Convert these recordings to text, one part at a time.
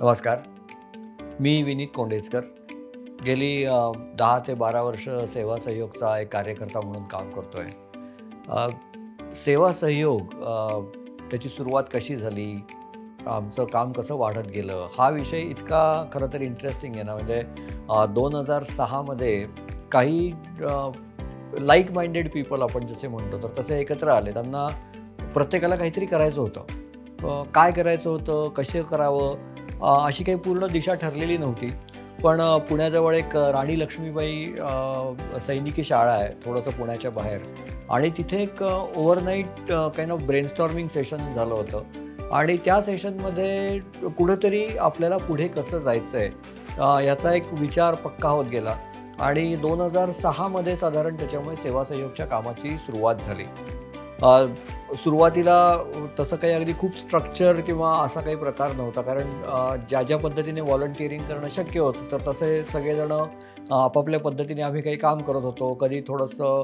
नमस्कार. मी विनीत कोंडेचकर. गेली 10 ते 12 वर्ष सेवा सहयोगचा एक कार्यकर्ता म्हणून काम करतो आहे. सेवा सहयोग त्याची सुरुवात कशी झाली, आमचं काम कसं वाढत गेलं, हा विषय इतका खरं तर इंटरेस्टिंग आहे ना. म्हणजे 2006मध्ये काही लाईक माइंडेड पीपल आपण जसे म्हणतो, तर तसे एकत्र आले. त्यांना प्रत्येकाला काहीतरी करायचं होतं. काय करायचं होतं, कसे करावं, अशी काही पूर्ण दिशा ठरलेली नव्हती. पण पुण्याजवळ एक राणी लक्ष्मीबाई सैनिकी शाळा आहे, थोडंसं पुण्याच्या बाहेर. आणि तिथे एक overnight kind of brainstorming session झालं होतं. आणि त्या सेशनमध्ये कुठेतरी आपल्याला पुढे कसं जायचं आहे याचा एक विचार पक्का होत गेला. आणि 2006मध्ये साधारण त्याच्यामुळे सेवा सहयोगच्या कामाची सुरुवात झाली. सुरुवातीला तसं काही अगदी खूप स्ट्रक्चर किंवा असा काही प्रकार नव्हता, कारण ज्या पद्धतीने व्हॉलंटिअरिंग करणं शक्य होतं, तर तसे सगळेजणं आपापल्या पद्धतीने आम्ही काही काम करत होतो. कधी थोडंसं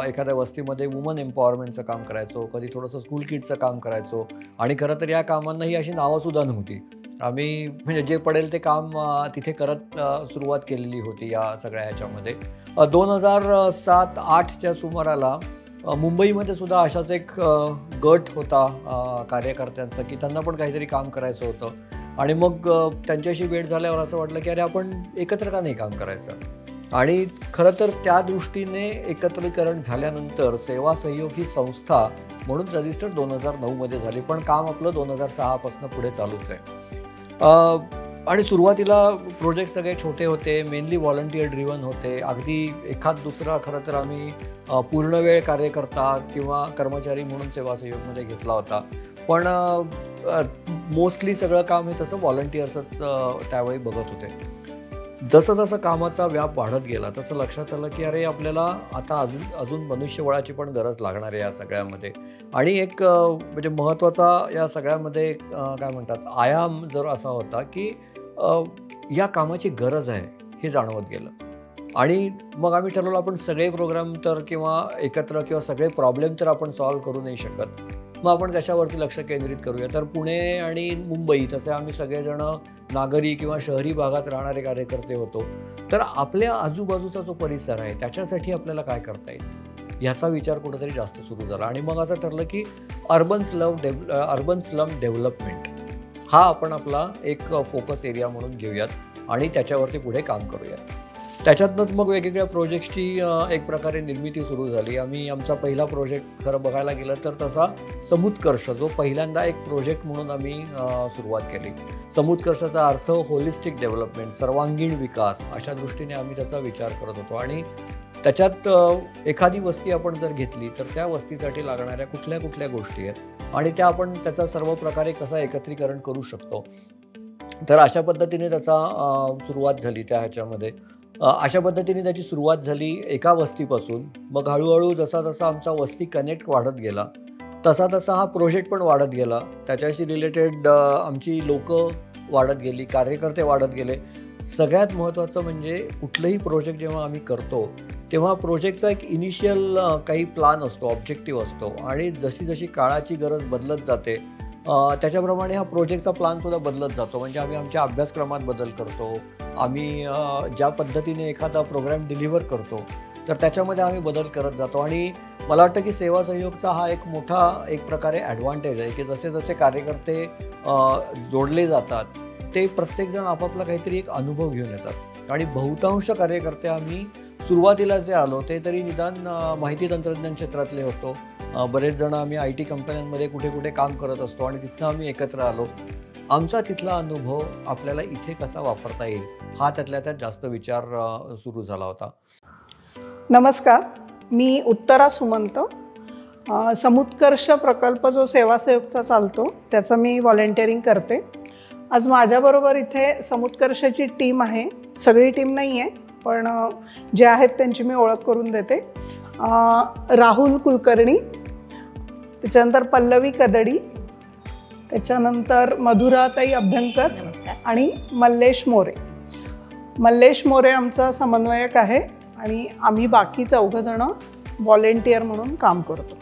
एखाद्या वस्तीमध्ये वुमन एम्पॉवरमेंटचं काम करायचो, कधी थोडंसं स्कूल किड्सचं काम करायचो. आणि खरं तर या कामांनाही अशी नावंसुद्धा नव्हती. आम्ही म्हणजे जे पडेल ते काम तिथे करत सुरुवात केलेली होती या सगळ्या ह्याच्यामध्ये. 2007-08च्या सुमाराला मुंबईमध्ये सुद्धा अशाच एक गट होता कार्यकर्त्यांचा, की त्यांना पण काहीतरी काम करायचं होतं. आणि मग त्यांच्याशी भेट झाल्यावर असं वाटलं की अरे, आपण एकत्र का नाही काम करायचं. आणि खरं तर त्या दृष्टीने एकत्रीकरण झाल्यानंतर सेवा सहयोग ही संस्था म्हणून रजिस्टर 2009मध्ये झाली. पण काम आपलं 2006पासून पुढे चालूच आहे. आणि सुरुवातीला प्रोजेक्ट सगळे छोटे होते, मेनली व्हॉलंटिअर ड्रिव्हन होते. अगदी एखाद दुसरा खरं तर आम्ही पूर्णवेळ कार्यकर्ता किंवा कर्मचारी म्हणून सेवा सहयोगमध्ये घेतला होता. पण मोस्टली सगळं काम हे तसं व्हॉलंटिअर्सच त्यावेळी बघत होते. जसं जसं कामाचा व्याप वाढत गेला तसं लक्षात आलं की अरे, आपल्याला आता अजून मनुष्यबळाची पण गरज लागणार आहे या सगळ्यामध्ये. आणि एक म्हणजे महत्त्वाचा या सगळ्यामध्ये काय म्हणतात आयाम जर असा होता की या कामाची गरज आहे हे जाणवत गेलं. आणि मग आम्ही ठरवलं, आपण सगळे प्रोग्राम तर किंवा एकत्र किंवा सगळे प्रॉब्लेम तर आपण सॉल्व्ह करू नाही शकत. मग आपण कशावरती लक्ष केंद्रित करूया. तर पुणे आणि मुंबई तसे आम्ही सगळेजण नागरी किंवा शहरी भागात राहणारे कार्यकर्ते होतो. तर आपल्या आजूबाजूचा जो परिसर आहे त्याच्यासाठी आपल्याला काय करता येईल ह्याचा विचार कुठेतरी जास्त सुरू झाला. आणि मग असं ठरलं की अर्बन स्लम डेव्हलपमेंट हा आपण आपला एक फोकस एरिया म्हणून घेऊयात आणि त्याच्यावरती पुढे काम करूयात. त्याच्यातनंच मग वेगवेगळ्या प्रोजेक्ट्सची एक प्रकारे निर्मिती सुरू झाली. आमचा पहिला प्रोजेक्ट खरं बघायला गेलं तर तसा समुत्कर्ष, जो पहिल्यांदा एक प्रोजेक्ट म्हणून आम्ही सुरुवात केली. समुत्कर्षाचा अर्थ होलिस्टिक डेव्हलपमेंट, सर्वांगीण विकास, अशा दृष्टीने आम्ही त्याचा विचार करत होतो. आणि त्याच्यात एखादी वस्ती आपण जर घेतली तर त्या वस्तीसाठी लागणाऱ्या कुठल्या कुठल्या गोष्टी आहेत आणि त्या आपण त्याचा सर्व प्रकारे कसं एकत्रीकरण करू शकतो. तर अशा पद्धतीने त्याचा सुरुवात झाली त्या ह्याच्यामध्ये. अशा पद्धतीने त्याची सुरुवात झाली एका वस्तीपासून. मग हळूहळू जसा जसा आमचा वस्ती कनेक्ट वाढत गेला तसा तसा हा प्रोजेक्ट पण वाढत गेला. त्याच्याशी रिलेटेड आमची लोकं वाढत गेली, कार्यकर्ते वाढत गेले. सगळ्यात महत्त्वाचं म्हणजे कुठलंही प्रोजेक्ट जेव्हा आम्ही करतो तेव्हा प्रोजेक्टचा एक इनिशियल काही प्लान असतो, ऑब्जेक्टिव्ह असतो. आणि जशी जशी काळाची गरज बदलत जाते त्याच्याप्रमाणे हा प्रोजेक्टचा प्लानसुद्धा बदलत जातो. म्हणजे आम्ही आमच्या अभ्यासक्रमात बदल करतो, आम्ही ज्या पद्धतीने एखादा प्रोग्राम डिलिव्हर करतो तर त्याच्यामध्ये आम्ही बदल करत जातो. आणि मला वाटतं की सेवा सहयोगचा हा एक मोठा एक प्रकारे ॲडव्हान्टेज आहे की जसे जसे कार्यकर्ते जोडले जातात ते प्रत्येकजण आपापला काहीतरी एक अनुभव घेऊन येतात. आणि बहुतांश कार्यकर्ते आम्ही सुरुवातीला जे आलो ते तरी निदान माहिती तंत्रज्ञान क्षेत्रातले होतो. बरेच जण आम्ही IT कंपन्यांमध्ये कुठे कुठे काम करत असतो आणि तिथनं आम्ही एकत्र आलो. आमचा तिथला अनुभव आपल्याला इथे कसा वापरता येईल हा त्यातल्या त्यात जास्त विचार सुरू झाला होता. नमस्कार, मी उत्तरा सुमंत. समुत्कर्ष प्रकल्प जो सेवासहयोगचा चालतो त्याचं मी व्हॉलंटिअरिंग करते. आज माझ्याबरोबर इथे समुत्कर्षाची टीम आहे. सगळी टीम नाही आहे, पण जे आहेत त्यांची मी ओळख करून देते. राहुल कुलकर्णी, त्याच्यानंतर पल्लवी कदडी, त्याच्यानंतर मधुराताई अभ्यंकर आणि मल्लेश मोरे. मल्लेश मोरे आमचा समन्वयक आहे आणि आम्ही बाकी 4 जण व्हॉलेंटियर म्हणून काम करतो.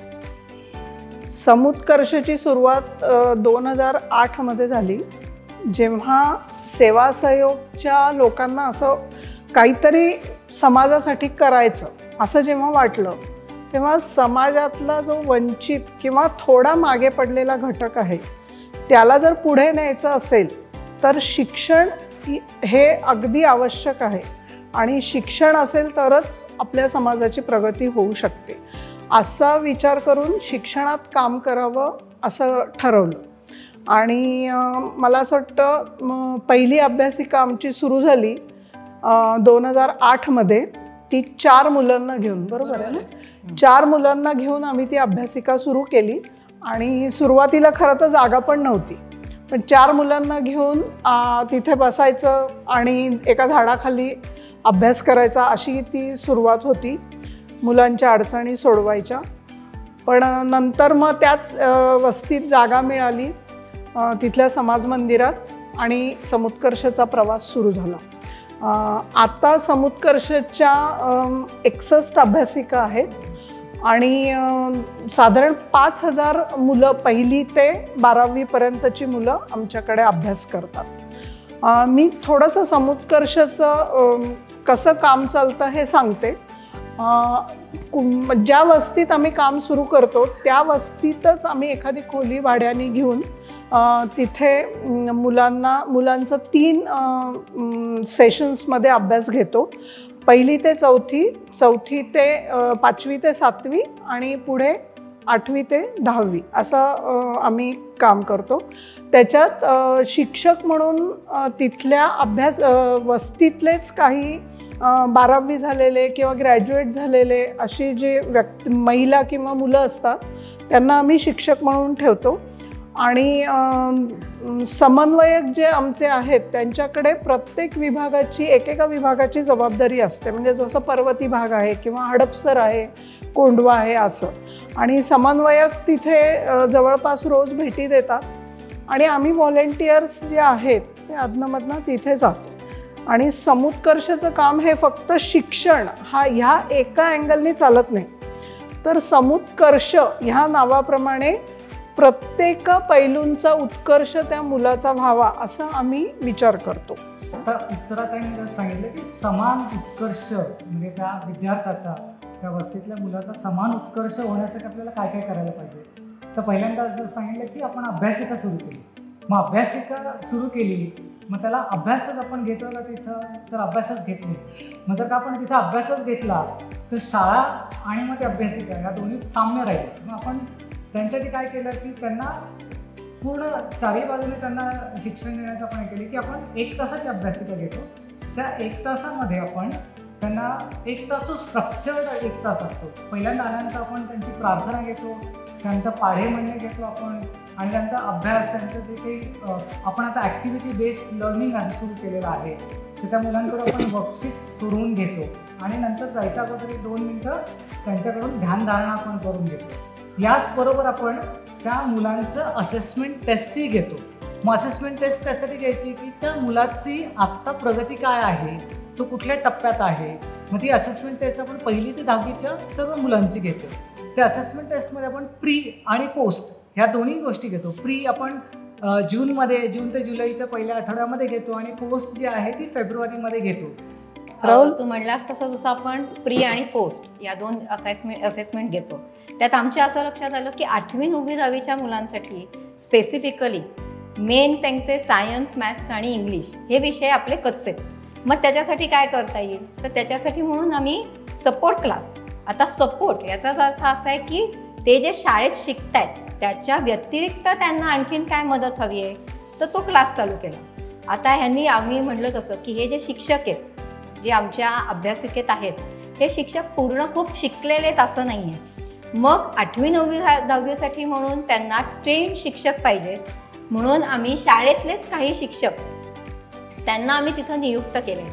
समुत्कर्षची सुरुवात 2008मध्ये झाली. जेव्हा सेवासहयोगच्या लोकांना असं काहीतरी समाजासाठी करायचं असं जेव्हा वाटलं, तेव्हा समाजातला जो वंचित किंवा थोडा मागे पडलेला घटक आहे त्याला जर पुढे न्यायचं असेल तर शिक्षण हे अगदी आवश्यक आहे आणि शिक्षण असेल तरच आपल्या समाजाची प्रगती होऊ शकते. असा विचार करून शिक्षणात काम करावं असं ठरवलं. आणि मला असं वाटतं पहिली अभ्यासिका आमची सुरू झाली 2008मध्ये. ती 4 मुलांना घेऊन, बरोबर आहे ना, 4 मुलांना घेऊन आम्ही ती अभ्यासिका सुरू केली. आणि सुरुवातीला खरं तर जागा पण नव्हती, पण 4 मुलांना घेऊन तिथे बसायचं आणि एका झाडाखाली अभ्यास करायचा, अशी ती सुरुवात होती. मुलांच्या अडचणी सोडवायच्या. पण नंतर मग त्याच वस्तीत जागा मिळाली तिथल्या समाज मंदिरात आणि समुत्कर्षचा प्रवास सुरू झाला. आता समुत्कर्षच्या 61 अभ्यासिका आहेत आणि साधारण 5000 मुलं, 1ली ते 12वीपर्यंतची मुलं आमच्याकडे अभ्यास करतात. मी थोडंसं समुत्कर्षचं कसं काम चालतं हे सांगते. ज्या वस्तीत आम्ही काम सुरू करतो त्या वस्तीतच आम्ही एखादी खोली भाड्याने घेऊन तिथे मुलांचं 3 सेशन्समध्ये अभ्यास घेतो. 1ली ते 4थी, 4थी ते 5वी ते 7वी आणि पुढे 8वी ते 10वी असं आम्ही काम करतो. त्याच्यात शिक्षक म्हणून तिथल्या वस्तीतलेच काही 12वी झालेले किंवा ग्रॅज्युएट झालेले अशी जे महिला किंवा मुलं असतात त्यांना आम्ही शिक्षक म्हणून ठेवतो. आणि समन्वयक जे आमचे आहेत त्यांच्याकडे प्रत्येक विभागाची एकेका विभागाची जबाबदारी असते. म्हणजे जसं पर्वती भाग आहे किंवा हडपसर आहे, कोंढवा आहे असं. आणि समन्वयक तिथे जवळपास रोज भेटी देतात आणि आम्ही व्हॉलेंटियर्स जे आहेत ते अधनमधनं तिथे जातो. आणि समुत्कर्षचं काम हे फक्त शिक्षण ह्या एका अँगलने चालत नाही, तर समुत्कर्ष ह्या नावाप्रमाणे प्रत्येक पैलूंचा उत्कर्ष त्या मुलाचा व्हावा असं आम्ही विचार करतो. आता उत्तराताईंनी सांगितलं की समान उत्कर्ष म्हणजे त्या विद्यार्थ्याचा, त्या वस्तीतल्या मुलाचा समान उत्कर्ष होण्यासाठी आपल्याला काय काय करायला पाहिजे. तर पहिल्यांदा असं सांगितलं की आपण अभ्यासिका सुरू केली. मग अभ्यासिका सुरू केली, मग त्याला अभ्यासच आपण घेतो का तिथं, तर अभ्यासच घेत नाही. मग जर का आपण तिथं अभ्यासच घेतला तर शाळा आणि मग ते अभ्यासिका या दोन्हीत साम्य राहील. मग आपण त्यांच्यासाठी काय केलं की त्यांना पूर्ण 4ही बाजूने त्यांना शिक्षण देण्याचं आपण केले की आपण 1 तासाची अभ्यासिका घेतो. त्या 1 तासामध्ये आपण त्यांना 1 तास तो स्ट्रक्चर्ड 1 तास असतो. पहिल्यांदा आल्यानंतर आपण त्यांची प्रार्थना घेतो, त्यानंतर पाढे म्हणणे घेतो आपण, आणि त्यानंतर अभ्यास, त्यांचं जे काही आपण आता ॲक्टिव्हिटी बेस्ड लर्निंग असं सुरू केलेलं आहे तर त्या मुलांकडून आपण वर्कशीट सोडवून घेतो. आणि नंतर जायच्या अगोदर 2 मिनटं त्यांच्याकडून ध्यानधारणा आपण करून घेतो. याचबरोबर आपण त्या मुलांचं असेसमेंट टेस्टही घेतो. मग असेसमेंट टेस्ट त्यासाठी घ्यायची की त्या मुलाची आत्ता प्रगती काय आहे, तो कुठल्या टप्प्यात आहे. मग ती असेसमेंट टेस्ट आपण 1ली ते 10वीच्या सर्व मुलांची घेतो. त्या असेसमेंट टेस्टमध्ये आपण प्री आणि पोस्ट ह्या दोन्ही गोष्टी घेतो. प्री आपण जून ते जुलैच्या पहिल्या आठवड्यामध्ये घेतो आणि पोस्ट जी आहे ती फेब्रुवारीमध्ये घेतो. तू म्हणलास तसं जसं आपण प्री आणि पोस्ट या 2 असेसमेंट घेतो. त्यात आमच्या असं लक्षात आलं की 8वी 9वी 10वीच्या मुलांसाठी स्पेसिफिकली मेन त्यांचे सायन्स, मॅथ्स आणि इंग्लिश हे विषय आपले कच्चे. मग त्याच्यासाठी काय करता येईल, तर त्याच्यासाठी म्हणून आम्ही सपोर्ट क्लास. आता सपोर्ट याचाच अर्थ असा आहे की ते जे शाळेत शिकतायत त्याच्या व्यतिरिक्त त्यांना आणखीन काय मदत हवी आहे, तर तो क्लास चालू केला. आता ह्यांनी आम्ही म्हटलं तसं की हे जे शिक्षक आहेत जे आमच्या अभ्यासिकेत आहेत हे शिक्षक पूर्ण खूप शिकलेले आहेत असं नाही आहे. मग 8वी 9वी 10वीसाठी म्हणून त्यांना ट्रेन शिक्षक पाहिजेत, म्हणून आम्ही शाळेतलेच काही शिक्षक त्यांना आम्ही तिथं नियुक्त केले.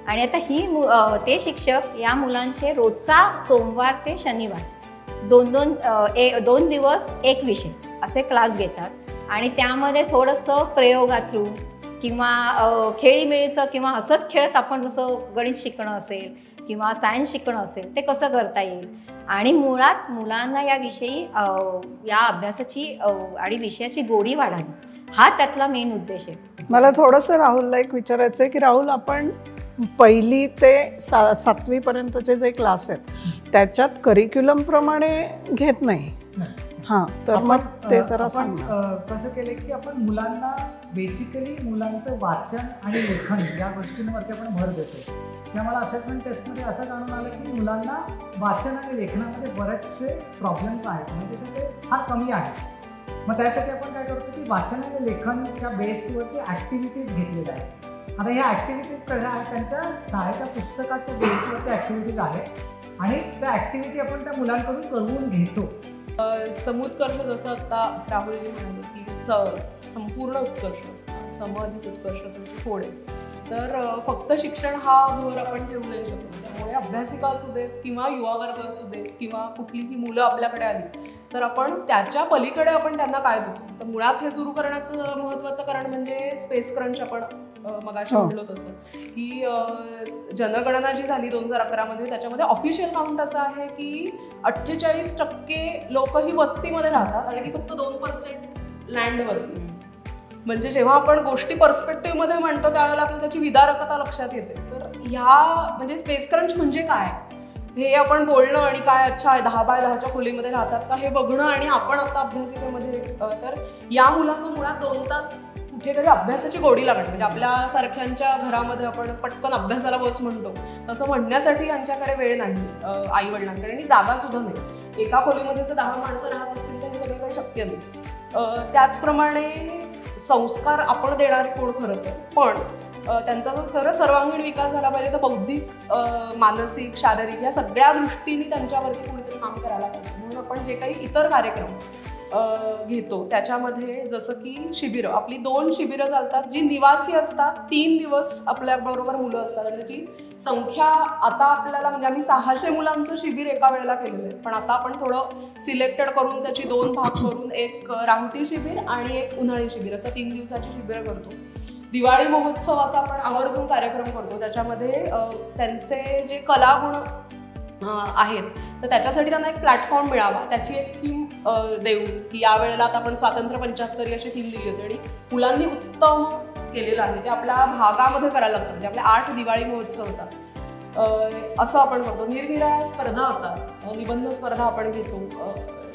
आणि आता ते शिक्षक या मुलांचे रोजचा सोमवार ते शनिवार 2 दिवस 1 विषय असे क्लास घेतात. आणि त्यामध्ये थोडंसं प्रयोगा थ्रू किंवा खेळीमेळीचं किंवा हसत खेळत आपण जसं गणित शिकणं असेल किंवा सायन्स शिकणं असेल ते कसं करता येईल. आणि मुळात मुलांना याविषयी या अभ्यासाची आणि विषयाची गोडी वाढावी हा त्यातला मेन उद्देश आहे. मला थोडंसं राहुलला एक विचारायचं आहे की राहुल, आपण 1ली ते 7वी पर्यंतचे जे क्लास आहेत त्याच्यात करिक्युलम प्रमाणे घेत नाही. हां, तर मग ते जरा सांग. कसं केलं की आपण मुलांना बेसिकली मुलांचं वाचन आणि लेखन या गोष्टींवरती आपण भर देतो. त्या मला असेसमेंट टेस्टमध्ये असं जाणून आलं की मुलांना वाचन आणि लेखनामध्ये बरेचसे प्रॉब्लेम्स आहेत, म्हणजे ते फार कमी आहेत. मग त्यासाठी आपण काय करतो की वाचन आणि लेखनच्या बेसवरती ॲक्टिव्हिटीज घेतलेल्या आहेत. आता ह्या ॲक्टिव्हिटीज कशा आहेत, त्यांच्या शाळेच्या पुस्तकाच्या बेसवरती ॲक्टिव्हिटीज आहेत आणि त्या ॲक्टिव्हिटी आपण त्या मुलांकडून करवून घेतो. समुत्कर्ष जसं आता राहुलजी म्हणाले की संपूर्ण उत्कर्ष, समअधिक उत्कर्षाचं जे कोड आहे, तर फक्त शिक्षण हा भर आपण ठेवू नाही शकतो. त्यामुळे अभ्यासिका असू देत किंवा युवा वर्ग असू देत किंवा कुठलीही मुलं आपल्याकडे आली तर आपण त्याच्या पलीकडे आपण त्यांना काय देतो. तर मुळात हे सुरू करण्याचं महत्त्वाचं कारण म्हणजे स्पेस क्रंच. आपण मगाशी म्हणलो तसं की जनगणना जी झाली 2011मध्ये त्याच्यामध्ये ऑफिशियल काउंट असं आहे की 48% लोक ही वस्तीमध्ये राहतात आणि ती फक्त 2% लँडवरती. म्हणजे जेव्हा आपण गोष्टी पर्स्पेक्टिव्हमध्ये म्हणतो त्यावेळेला आपल्याला त्याची विदारकता लक्षात येते. तर ह्या म्हणजे स्पेस क्रंच म्हणजे काय हे आपण बोलणं आणि काय अच्छा 10 बाय 10च्या खोलीमध्ये राहतात का हे बघणं आणि आपण आता अभ्यासिकेमध्ये तर या मुलांना मुळात 2 तास कुठेतरी अभ्यासाची गोडी लागते. म्हणजे आपल्यासारख्यांच्या घरामध्ये आपण पटकन अभ्यासाला बस म्हणतो तसं म्हणण्यासाठी यांच्याकडे वेळ नाही आई वडिलांकडे आणि जागा सुद्धा नाही. एका खोलीमध्ये जर 10 माणसं राहत असतील तर हे सगळं काही शक्य नाही. त्याचप्रमाणे संस्कार आपण देणारे कोण खरं तर, पण त्यांचा जर खरंच सर्वांगीण विकास झाला पाहिजे तर बौद्धिक, मानसिक, शारीरिक या सगळ्या दृष्टीने त्यांच्यावरती कोणीतरी काम करायला पाहिजे. म्हणून आपण जे काही इतर कार्यक्रम घेतो त्याच्यामध्ये जसं की शिबिरं, आपली 2 शिबिरं चालतात जी निवासी असतात. 3 दिवस आपल्याबरोबर मुलं असतात आणि त्याची संख्या आता आपल्याला म्हणजे आम्ही 600 मुलांचं शिबिर एका वेळेला केलेलं आहे. पण आता आपण थोडं सिलेक्टेड करून त्याची 2 भाग करून एक राहुटी शिबिर आणि एक उन्हाळी शिबिर असं 3 दिवसाची शिबिरं करतो. दिवाळी महोत्सवाचा आपण आवर्जून कार्यक्रम करतो. त्याच्यामध्ये त्यांचे जे कलागुण आहेत तर त्याच्यासाठी त्यांना एक प्लॅटफॉर्म मिळावा त्याची एक थीम देऊ की या वेळेला आता आपण स्वातंत्र्य 75 अशी थीम दिली होती आणि मुलांनी उत्तम केलेलं आहे. ते आपल्या भागामध्ये करायला लागतं. म्हणजे आपल्या 8 दिवाळी महोत्सव होतात असं आपण करतो. निरनिराळ्या स्पर्धा होतात, निबंध स्पर्धा आपण घेतो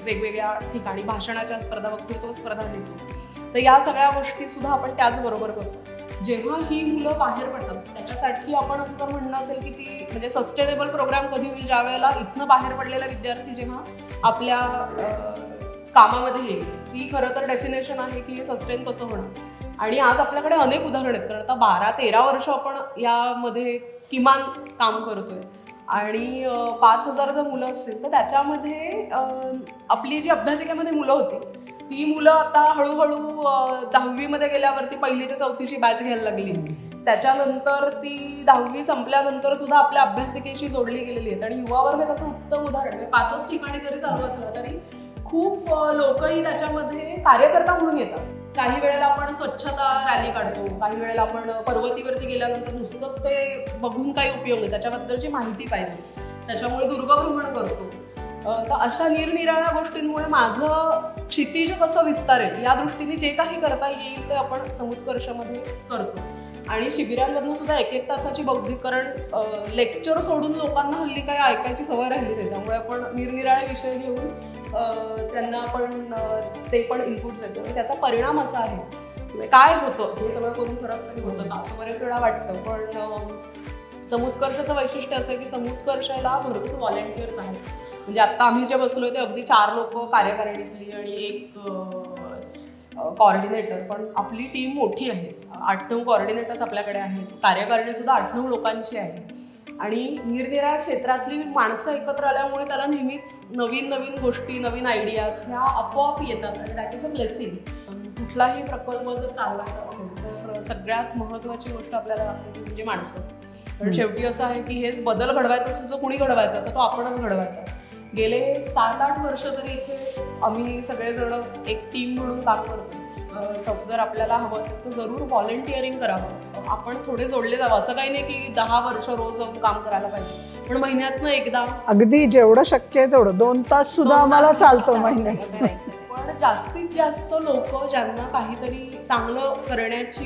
वेगवेगळ्या ठिकाणी, भाषणाच्या स्पर्धा, वक्तृत्व स्पर्धा घेतो. तर या सगळ्या गोष्टी सुद्धा आपण त्याचबरोबर करतो. जेव्हा ही मुलं बाहेर पडतात त्याच्यासाठी आपण असं जर म्हणणं असेल की ती म्हणजे सस्टेनेबल प्रोग्राम कधी होईल ज्या वेळेला इथनं बाहेर पडलेला विद्यार्थी जेव्हा आपल्या कामामध्ये येईल. ती खरं तर डेफिनेशन आहे की हे सस्टेन कसं होणार. आणि आज आपल्याकडे अनेक उदाहरणं आहेत कारण आता 12-13 वर्ष आपण यामध्ये किमान काम करतोय आणि 5000 जर मुलं असतील तर त्याच्यामध्ये आपली जी अभ्यासिकेमध्ये मुलं होती ती मुलं आता हळूहळू 10वीमध्ये गेल्यावरती 1ली ते 4थीची बॅच घ्यायला लागली. त्याच्यानंतर ती 10वी संपल्यानंतर सुद्धा आपल्या अभ्यासिकेशी जोडली गेलेली आहेत. आणि युवा वर्ग त्याचं उत्तम उदाहरण आहे. 5च ठिकाणी जरी चालू असलं तरी खूप लोकही त्याच्यामध्ये कार्यकर्ता म्हणून येतात. काही वेळेला आपण स्वच्छता रॅली काढतो, काही वेळेला आपण पर्वतीवरती गेल्यानंतर नुसतंच ते बघून काही उपयोग नाही, त्याच्याबद्दलची माहिती पाहिजे, त्याच्यामुळे दुर्गभ्रमण करतो. तर अशा निरनिराळ्या गोष्टींमुळे माझं क्षितिज कसं विस्तारेल या दृष्टीने जे काही करता येईल ते आपण समुत्कर्षमध्ये करतो. आणि शिबिरांमधून सुद्धा 1-1 तासाची बौद्धिकरण, लेक्चर सोडून लोकांना हल्ली काही ऐकायची सवय राहिली नाही. त्यामुळे आपण निरनिराळे विषय घेऊन त्यांना आपण ते पण इनपुट्स देतो. आणि त्याचा परिणाम असा आहे काय होतं हे सगळं करून खरंच काही होतं का असं बरेच वेळा वाटतं. पण समुत्कर्षाचं वैशिष्ट्य असं आहे की समुत्कर्षाला भरपूर व्हॉलेंटियर्स आहेत. म्हणजे आत्ता आम्ही जे बसलोय ते अगदी 4 लोक कार्यकारिणीतली आणि 1 कॉर्डिनेटर. पण आपली टीम मोठी आहे, 8-9 कॉर्डिनेटर्स आपल्याकडे आहेत. कार्यकारिणी सुद्धा 8-9 लोकांची आहे. आणि निरनिराळ्या क्षेत्रातली माणसं एकत्र आल्यामुळे त्याला नेहमीच नवीन नवीन गोष्टी, नवीन आयडियाज ह्या आपोआप येतात आणि दॅट इज अ ब्लेसिंग. कुठलाही प्रकल्प जर चालवायचा असेल तर सगळ्यात महत्त्वाची गोष्ट आपल्याला लागते ती म्हणजे माणसं. कारण शेवटी असं आहे की हेच बदल घडवायचा असेल तर कुणी घडवायचा तर तो आपणच घडवायचा. गेले 7-8 वर्ष तरी इथे आम्ही सगळेजण एक टीम म्हणून काम करतो. जर आपल्याला हवं असेल तर जरूर व्हॉलेंटिअरिंग करावं. आपण थोडे जोडले जावं. असं काही नाही की 10 वर्ष रोज काम करायला पाहिजे, पण महिन्यातनं एकदा अगदी जेवढं शक्य आहे तेवढं 2 तास सुद्धा आम्हाला चालतं महिन्यात. पण जास्तीत जास्त लोक ज्यांना काहीतरी चांगलं करण्याची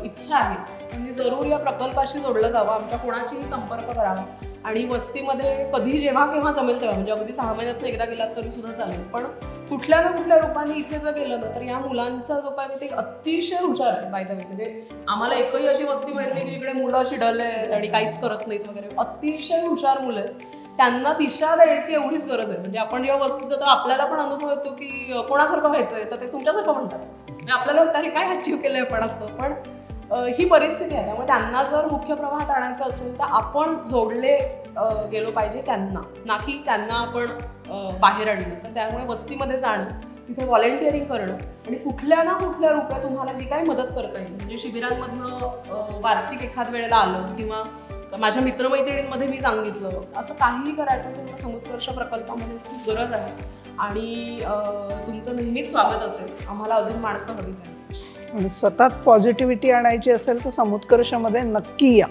इच्छा आहे त्यांनी जरूर या प्रकल्पाशी जोडलं जावं, आमच्या कोणाशीही संपर्क करावा आणि वस्तीमध्ये कधी जेव्हा केव्हा जमेल तेव्हा, म्हणजे अगदी 6 महिन्यातून एकदा गेलात तरी सुद्धा चालेल, पण कुठल्या ना कुठल्या रूपाने इथे जर गेलं ना तर या मुलांचा जो काय ते अतिशय हुशार आहे बाय द वे. म्हणजे आम्हाला एकही अशी वस्ती माहिती नाही की जिकडे मुलं शिडले आहेत आणि काहीच करत नाहीत वगैरे. अतिशय हुशार मुलं आहेत, त्यांना दिशा द्यायची एवढीच गरज आहे. म्हणजे आपण जेव्हा वस्तीत जातो आपल्याला पण अनुभव येतो की कोणासारखं व्हायचंय तर ते तुमच्यासारखं म्हणतात, म्हणजे आपल्याला वाटतं अरे काय अचीव केलंय आपण असं. पण ही परिस्थिती आहे, त्यामुळे त्यांना जर मुख्य प्रवाहात आणायचं असेल तर आपण जोडले गेलो पाहिजे त्यांना, ना की त्यांना आपण बाहेर आणलं. तर त्यामुळे वस्तीमध्ये जाणं, तिथे व्हॉलेंटिअरिंग करणं आणि कुठल्या ना कुठल्या रूपात तुम्हाला जी काही मदत करता येईल, म्हणजे शिबिरांमधनं वार्षिक एखाद वेळेला आलं किंवा माझ्या मित्रमैत्रिणींमध्ये मी सांगितलं, असं काहीही करायचं असेल तर समुत्कर्ष प्रकल्पामध्ये खूप गरज आहे आणि तुमचं नेहमीच स्वागत असेल. आम्हाला अजून माणसं हवीच आहे आणि स्वतः पॉझिटिव्हिटी आणायची असेल तर समुत्कर्षमध्ये नक्की या.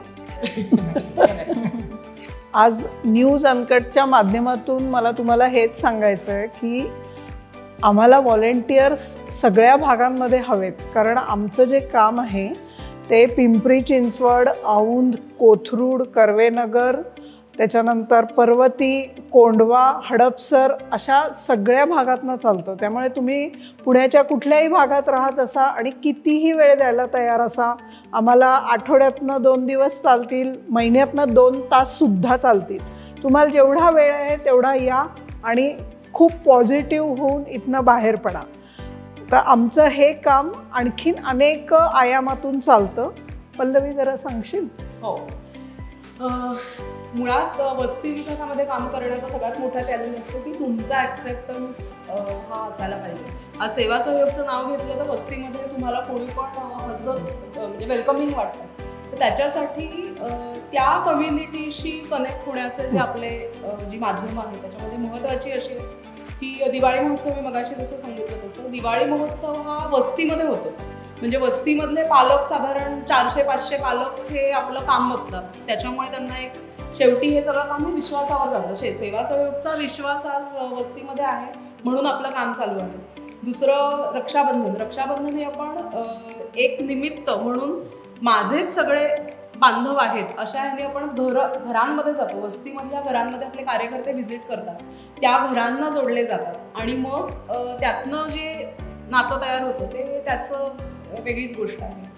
आज न्यूज अनकटच्या माध्यमातून मला तुम्हाला हेच सांगायचं आहे की आम्हाला व्हॉलेंटियर्स सगळ्या भागांमध्ये हवेत, कारण आमचं जे काम आहे ते पिंपरी चिंचवड, औंध, कोथरूड, कर्वेनगर, त्याच्यानंतर पर्वती, कोंढवा, हडपसर अशा सगळ्या भागातनं चालतं. त्यामुळे तुम्ही पुण्याच्या कुठल्याही भागात राहत असा आणि कितीही वेळ द्यायला तयार असा, आम्हाला आठवड्यातनं 2 दिवस चालतील, महिन्यातनं 2 ताससुद्धा चालतील. तुम्हाला जेवढा वेळ आहे तेवढा या आणि खूप पॉझिटिव्ह होऊन इथनं बाहेर पडा. तर आमचं हे काम आणखीन अनेक आयामातून चालतं. पल्लवी जरा सांगशील? हो, मुळात वस्ती विभागामध्ये काम करण्याचा सगळ्यात मोठा चॅलेंज असतो की तुमचा ॲक्सेप्टन्स हा असायला पाहिजे. आज सेवा सहयोगचं नाव घेतलं तर वस्तीमध्ये तुम्हाला कोणी पण हसत म्हणजे वेलकमिंग वाटतं. तर त्याच्यासाठी त्या कम्युनिटीशी कनेक्ट होण्याचे जे आपले जी माध्यमं आहेत त्याच्यामध्ये महत्त्वाची अशी आहे की दिवाळी महोत्सव, मी मगाशी जसं सांगितलं तसं दिवाळी महोत्सव हा वस्तीमध्ये होतो. म्हणजे वस्तीमधले पालक साधारण 400-500 पालक हे आपलं काम बघतात, त्याच्यामुळे त्यांना एक शेवटी हे सगळं काम हे विश्वासावर जातं. सेवा सहयोगचा विश्वास आज वस्तीमध्ये आहे म्हणून आपलं काम चालू आहे. दुसरं रक्षाबंधन हे आपण एक निमित्त म्हणून माझेच सगळे बांधव आहेत अशा ह्याने आपण घरांमध्ये जातो, वस्तीमधल्या घरांमध्ये आपले कार्यकर्ते व्हिजिट करतात, त्या घरांना जोडले जातात आणि मग त्यातनं जे नातं तयार होतं ते त्याचं वेगळीच गोष्ट आहे.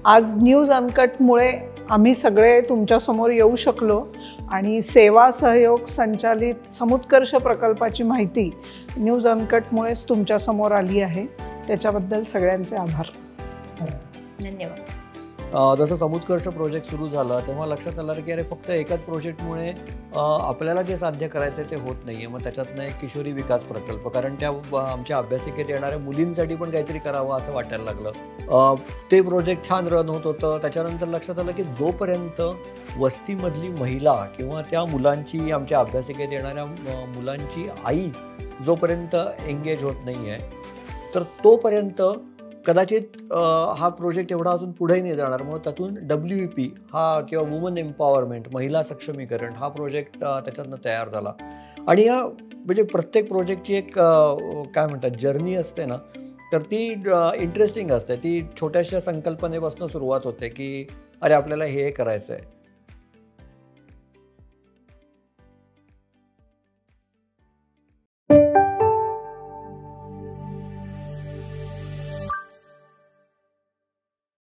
आज न्यूज अनकटमुळे आम्ही सगळे तुमच्यासमोर येऊ शकलो आणि सेवा सहयोग संचालित समुत्कर्ष प्रकल्पाची माहिती न्यूज अनकटमुळेच तुमच्यासमोर आली आहे. त्याच्याबद्दल सगळ्यांचे आभार. धन्यवाद. जसं समुत्कर्ष प्रोजेक्ट सुरू झाला तेव्हा लक्षात आलं की अरे फक्त एकाच प्रोजेक्टमुळे आपल्याला जे साध्य करायचं आहे ते होत नाही आहे. मग त्याच्यातनं एक किशोरी विकास प्रकल्प, कारण त्या आमच्या अभ्यासिकेत येणाऱ्या मुलींसाठी पण काहीतरी करावं असं वाटायला लागलं. ते प्रोजेक्ट छान रन होत होतं. त्याच्यानंतर लक्षात आलं की जोपर्यंत वस्तीमधली महिला किंवा त्या मुलांची, आमच्या अभ्यासिकेत येणाऱ्या मुलांची आई जोपर्यंत एंगेज होत नाही आहे तर तोपर्यंत कदाचित हा प्रोजेक्ट एवढा अजून पुढेही नाही जाणार. म्हणून त्यातून WEP हा किंवा वुमन एम्पॉवरमेंट, महिला सक्षमीकरण हा प्रोजेक्ट त्याच्यातनं तयार झाला. आणि या म्हणजे प्रत्येक प्रोजेक्टची एक काय म्हणतात जर्नी असते ना, तर ती इंटरेस्टिंग असते. ती छोट्याशा संकल्पनेपासून सुरुवात होते की अरे आपल्याला हे करायचं आहे,